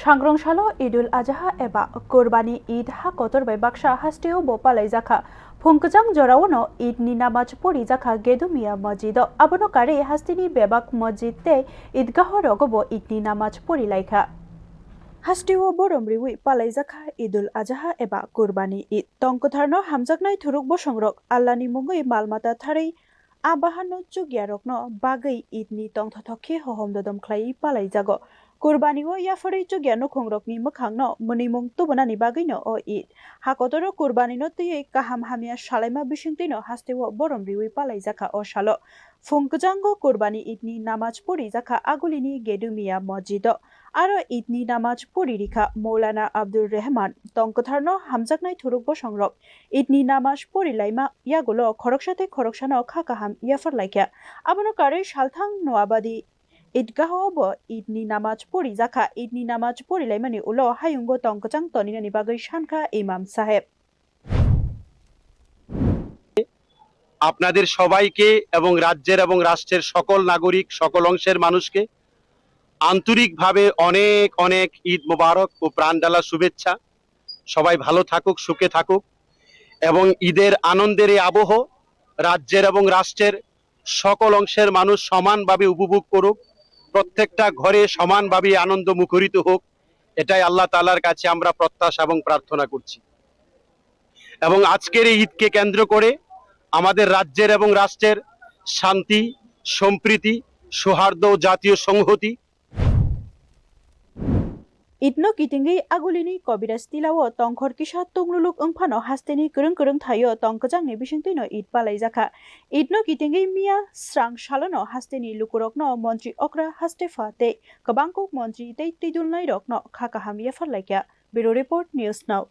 सांग्रंशालो ईदुल आजहा एबा कुरबानी ईद हा कतरबाय बाक्सा हास्टेओ बो पलायजाखा फुंकजां जरावनो ईदनि नामाज परि जाखा गेदुमिया मस्जिद आबनो कारे हास्तेनि बेबाक मस्जिद ते ईदगाह रगबो ईदनि नामाज परि लायखा हास्टेओ बोrom रिवि पलायजाखा ईदुल आजहा एबा कुरबानी ईद तंकथारनो हामजाकनाय थुरुक बसंरक आल्लाहनि मुङै मालमाता थारै आबाहानो चुगियारकनो बागै ईदनि तंथथखि हहमददम ख्लायै पलायजागो कुरबानीओ याफारै चुगियानो खुंरकनि मोखांनो मोनैमुं तुबनानि बागैनो ओ ईद हाकतरो कुरबानीनो तैयै काहाम हामिया सालायमा बिसिंतिनो हास्तेओ बोrom रिवि पलायजाखा ओ सालो फुंकजांगो कुरबानी ईदनि नामाज परि जाखा आगुलिनि गेदुमिया मस्जिद आरो ईदनि नामाज परि रिखा मौलाना आब्दुर रहमान तंकथारनो हामजाकनाय थुरुक बसंरक ईदनि नामाज परि लायमा यागुलो खरकसाते खरकसानो खाकाहाम याफार लायख्या आबनो कारै सालथां नवाबादी ईदगाहआवबो ईदनि नामाज परि जाखा ईदनि नामाज परि लायमानि उलो हायुंगो तंकचां तनिनानि बागै सानखा इमाम साहेब আপনাদের সবাইকে এবং রাজ্যের এবং রাষ্ট্রের সকল নাগরিক সকল অংশের মানুষকে আন্তরিকভাবে অনেক অনেক ঈদ মোবারক ও প্রাণঢালা শুভেচ্ছা। সবাই ভালো থাকুক, সুখে থাকুক এবং ঈদের আনন্দের এই আবহ রাজ্যের এবং রাষ্ট্রের সকল অংশের মানুষ সমানভাবে উপভোগ করুক, প্রত্যেকটা ঘরে সমানভাবে আনন্দ মুখরিত হোক, এটাই আল্লাহ তাআলার কাছে আমরা প্রত্যাশা এবং প্রার্থনা করছি। এবং আজকের এই ঈদকে কেন্দ্র করে আমাদের রাজ্যের এবং রাষ্ট্রের শান্তি, সম্প্রীতি, সৌহার্দ্য ও জাতীয় সংহতি ईदनो कितिंगै आगुलिनि कबिराज तिलावो तंखर किसा तंगलुलुक ओंफानो हास्तेनि गोरों गोरों थायो तंकजांनि बिसिंतिनो ईद पालायजाखा ईदनो कितिंगै मिया स्रां सालनो हास्तेनि लुकुरकनो मन्त्री अक्रा हास्तेफा ते गोबांखौ मन्त्री ते तिदुलनाय रकनो खाकाहाम याफारलायख्या ब्यूरो रिपोर्ट न्यूज नाउ।